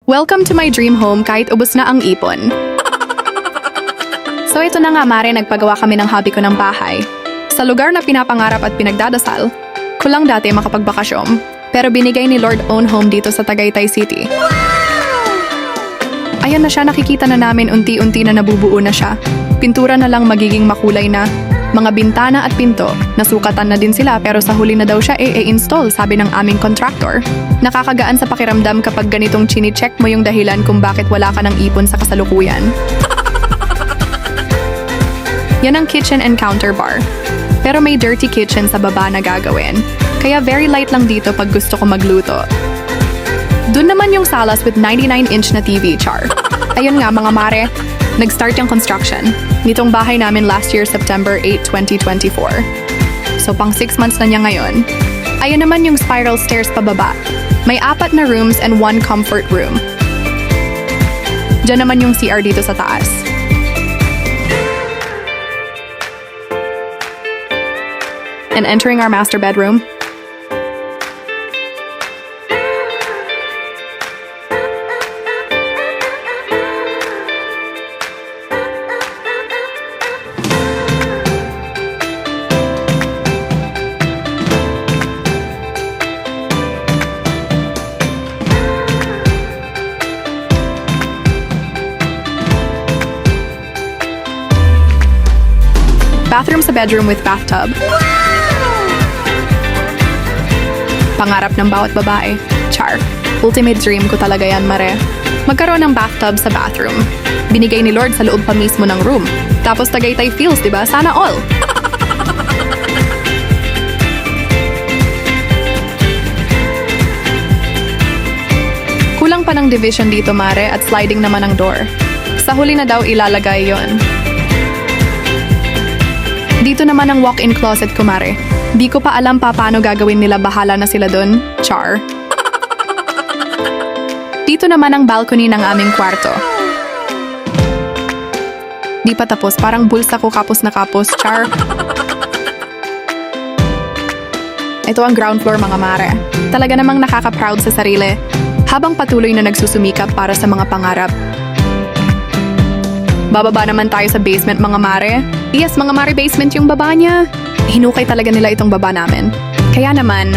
Welcome to my dream home kahit ubos na ang ipon. So ito na nga Mare, nagpagawa kami ng hobby ko ng bahay. Sa lugar na pinapangarap at pinagdadasal, kulang dati makapagbakasyon, pero binigay ni Lord own home dito sa Tagaytay City. Ayan na siya, nakikita na namin unti-unti na nabubuo na siya. Pintura na lang magiging makulay na. Mga bintana at pinto, nasukatan na din sila pero sa huli na daw siya i-install, sabi ng aming contractor. Nakakagaan sa pakiramdam kapag ganitong chini-check mo yung dahilan kung bakit wala ka ng ipon sa kasalukuyan. Yan ang kitchen and counter bar. Pero may dirty kitchen sa baba na gagawin. Kaya very light lang dito pag gusto ko magluto. Dun naman yung salas with 99-inch na TV, char. Ayun nga mga Mare, nag-start yung construction nitong bahay namin last year, September 8, 2024. So pang 6 months na niya ngayon. Ayun naman yung spiral stairs pababa. May 4 na rooms and 1 comfort room. Diyan naman yung CR dito sa taas. And entering our master bedroom. Bathroom sa bedroom with bathtub. Pangarap ng bawat babae. Char. Ultimate dream ko talaga yan, Mare. Magkaroon ng bathtub sa bathroom. Binigay ni Lord sa loob pa mismo ng room. Tapos Tagaytay feels, diba? Sana all. Kulang pa ng division dito, Mare, at sliding naman ang door. Sa huli na daw ilalagay yon. Dito naman ang walk-in closet ko, Mare. Di ko pa alam paano gagawin nila, bahala na sila dun. Char. Dito naman ang balcony ng aming kwarto. Di pa tapos, parang bulsa ko kapos na kapos. Char. Ito ang ground floor, mga Mare. Talaga namang nakaka-proud sa sarili habang patuloy na nagsusumikap para sa mga pangarap. Bababa naman tayo sa basement, mga Mare. Yes, mga Mare, basement yung baba niya. Hinukay talaga nila itong baba namin. Kaya naman,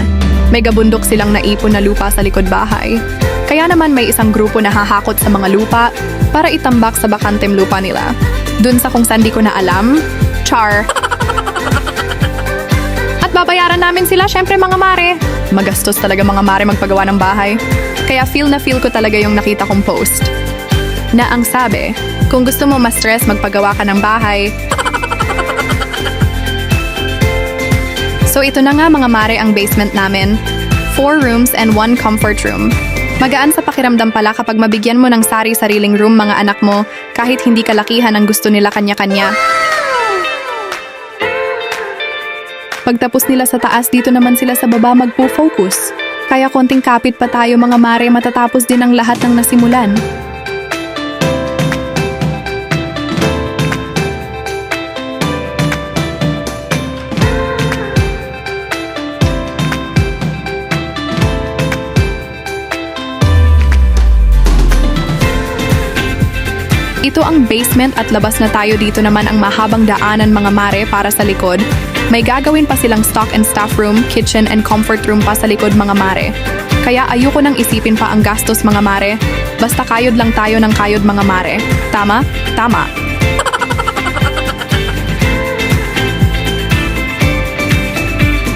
may gabundok silang naipon na lupa sa likod bahay. Kaya naman may isang grupo na hahakot sa mga lupa para itambak sa bakantem lupa nila. Dun sa kung saan di ko na alam. Char. At babayaran namin sila, syempre mga Mare. Magastos talaga mga Mare magpagawa ng bahay. Kaya feel na feel ko talaga yung nakita kong post. Na ang sabi, kung gusto mo ma-stress, magpagawa ka ng bahay. So ito na nga mga Mare ang basement namin. 4 rooms and 1 comfort room. Magaan sa pakiramdam pala kapag mabigyan mo ng sari-sariling room mga anak mo kahit hindi kalakihan ang gusto nila kanya-kanya. Pagtapos nila sa taas, dito naman sila sa baba magpo-focus. Kaya konting kapit pa tayo mga Mare, matatapos din ang lahat ng nasimulan. Ito ang basement at labas na tayo. Dito naman ang mahabang daanan mga Mare para sa likod. May gagawin pa silang stock and staff room, kitchen and comfort room pa sa likod mga Mare. Kaya ayoko nang isipin pa ang gastos mga Mare. Basta kayod lang tayo ng kayod mga Mare. Tama? Tama.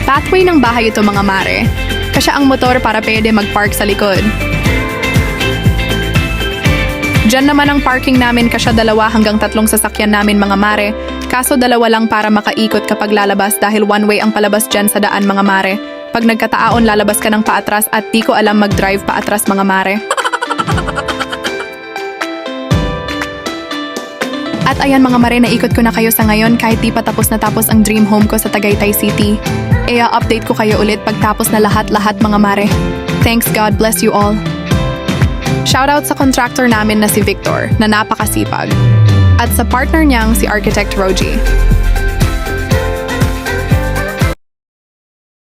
Pathway ng bahay ito mga Mare. Kasya ang motor para pwede mag-park sa likod. Diyan naman ang parking namin, kasya 2 hanggang 3 sasakyan namin mga Mare. Kaso 2 lang para makaikot kapag lalabas dahil one way ang palabas dyan sa daan mga Mare. Pag nagkataon lalabas ka ng paatras at di ko alam mag-drive paatras mga Mare. At ayan mga Mare, naikot ko na kayo sa ngayon kahit di pa tapos na tapos ang dream home ko sa Tagaytay City. Update ko kayo ulit pagtapos na lahat-lahat mga Mare. Thanks God, bless you all. Shoutout sa contractor namin na si Victor na napakasipag. At sa partner niyang si Architect Roji.